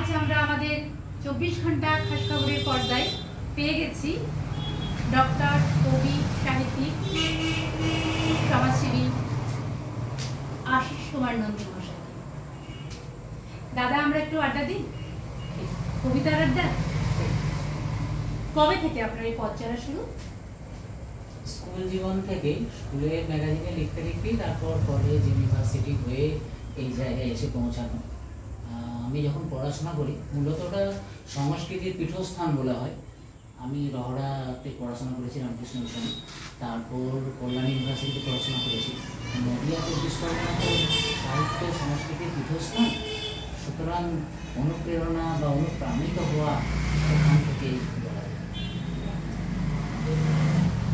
আজ আমরা আমাদের 24 ঘন্টা খাস খবরের পর্দায় পেয়ে গেছি ডক্টর, কবি, সাহিত্যিক, সমাজসেবী আশিস কুমার নন্দী মহাশয়। দাদা, আমরা একটু আড্ডা দিই, কবিতার আড্ডা। কবে থেকে আপনার এই পথ চলা শুরু? স্কুল জীবন থেকে, স্কুলের ম্যাগাজিনে লিখতে লিখতেই তারপর কলেজ, ইউনিভার্সিটি হয়ে এই জায়গায় এসে পৌঁছানো। আমি যখন পড়াশোনা করি, মূলত ওটা সংস্কৃতির পীঠস্থান বলা হয়। আমি রহড়াতে পড়াশোনা করেছি, রামকৃষ্ণ মিশনে। তারপর কল্যাণ ইউনিভার্সিটিতে পড়াশোনা করেছি। নদিয়া 24 পরগনা তো সাহিত্য সংস্কৃতির পীঠস্থান, সুতরাং অনুপ্রেরণা বা অনুপ্রাণিত হওয়া ওখান থেকেই বলা যায়।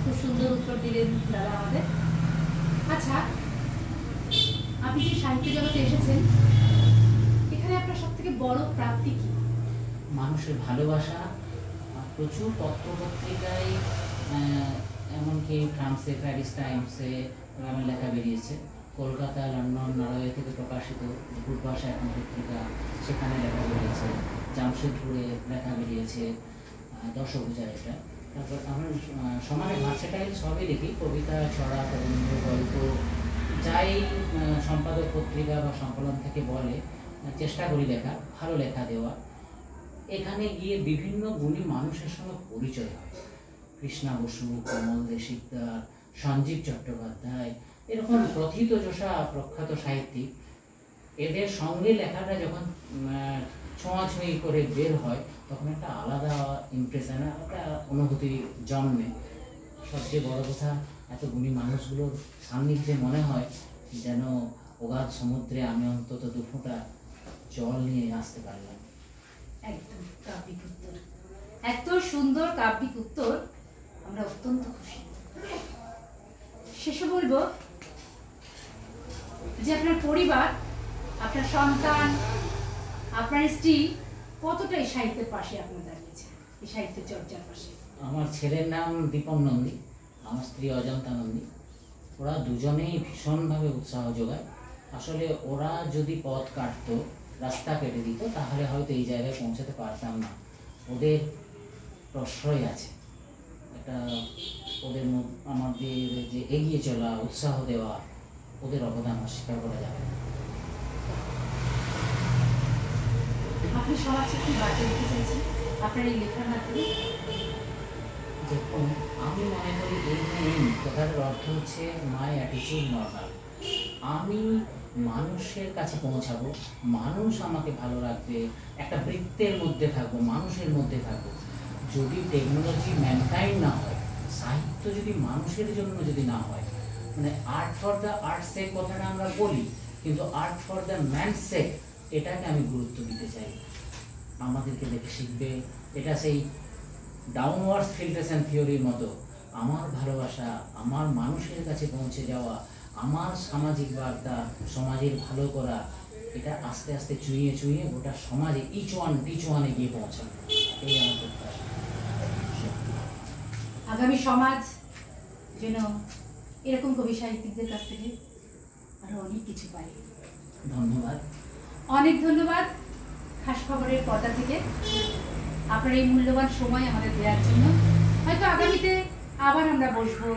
খুব সুন্দর উত্তর দিলেন দাদা আমাদের। আচ্ছা, আপনি যে সাহিত্য জগতে এসেছেন, এখানে আপনার সব থেকে বড় প্রাপ্তি কি? মানুষের ভালোবাসা। প্রচুর পত্রপত্রিকায়, এমনকি ফ্রান্সে, প্যারিস টাইমসে আমার লেখা বেরিয়েছে। কলকাতা, লন্ডন, নরওয়ে থেকে প্রকাশিত পূর্বাশা এখন পত্রিকা, সেখানে লেখা বেরিয়েছে। জামশেদপুরে লেখা বেরিয়েছে, দশভূজা এটা। তারপর আমার সমানে ভার্সেটাইল সবই লিখি, কবিতা, ছড়া, প্রবন্ধ, গল্প, যাই সম্পাদক পত্রিকা বা সংকলন থেকে বলে চেষ্টা করি লেখা, ভালো লেখা দেওয়া। এখানে গিয়ে বিভিন্ন গুণী মানুষের সঙ্গে পরিচয় হয়। কৃষ্ণা বসু, কমল দেশিকদার, সঞ্জীব চট্টোপাধ্যায়, এরকম প্রথিতযশা প্রখ্যাত সাহিত্যিক। এদের সঙ্গে লেখাটা যখন ছোঁয়াছুঁয়ি করে বের হয়, তখন একটা আলাদা ইমপ্রেশন, একটা অনুভূতি জন্মে। সবচেয়ে বড় কথা, এত গুণী মানুষগুলোর সান্নিধ্যে মনে হয় যেন অগাধ সমুদ্রে আমি অন্তত 2 ফোঁটা জল নিয়ে আসতে পারলাম। একদম কাব্যিক উত্তর, এত সুন্দর কাব্যিক উত্তর, আমরা অত্যন্ত খুশি। শেষে বলবো যে আপনার পরিবার, আপনার সন্তান, আপনার স্ত্রী কতটাই সাহিত্যের পাশে আপনার দাঁড়িয়েছে, এই সাহিত্য চর্চার পাশে? আমার ছেলের নাম দীপন নন্দী, আমার স্ত্রী অজন্তা নন্দী। ওরা দুজনেই ভীষণভাবে উৎসাহ যোগায়। আসলে ওরা যদি পথ কাটতো, রাস্তা কেটে দিত, তাহলে হয়তো এই জায়গায় পৌঁছাতে পারতাম না। ওদের প্রশ্রয় আছে, এটা ওদের আমাদের যে এগিয়ে চলা, উৎসাহ দেওয়া, ওদের অবদান অস্বীকার করা যাবে না। আপনি সমাজকে কি বার্তা দিতে চাইছেন আপনার এই লেখার মাধ্যমে? দেখুন, আমি মনে করি এই কথাটার অর্থ হচ্ছে মাই অ্যাটিটিউড নর্মাল। আমি মানুষের কাছে পৌঁছাবো, মানুষ আমাকে ভালো রাখবে, একটা বৃত্তের মধ্যে থাকবো, মানুষের মধ্যে থাকবো। যদি টেকনোলজি ম্যানকাইন্ড না হয়, সাহিত্য যদি মানুষের জন্য যদি না হয়, মানে আর্ট ফর দ্য আর্ট সেক কথাটা আমরা বলি, কিন্তু আর্ট ফর দ্য ম্যান সেক, এটাকে আমি গুরুত্ব দিতে চাই। আমাদেরকে দেখে শিখবে। এটা সেই ডাউনওয়ার্ডস ফিল্ট্রেশন থিওরির মতো। আমার ভালোবাসা, আমার মানুষের কাছে পৌঁছে যাওয়া, আমার সামাজিক বার্তা, সমাজের ভালো করা, এটা আস্তে আস্তে চুইয়ে চুইয়ে গোটা সমাজে ইচ ওয়ানে গিয়ে পৌঁছানো, এই আমার প্রত্যাশা। আগামী সমাজ যেন এরকম কবি সাহিত্যিকদের কাছ থেকে আরো অনেক কিছু পায়। ধন্যবাদ, অনেক ধন্যবাদ খাস খবরের পর্দা থেকে আপনার এই মূল্যবান সময় আমাদের দেওয়ার জন্য। হয়তো আগামীতে আবার আমরা বসবো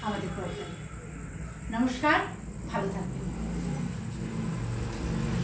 আমাদের পর্দায়। নমস্কার, ভালো থাকবেন।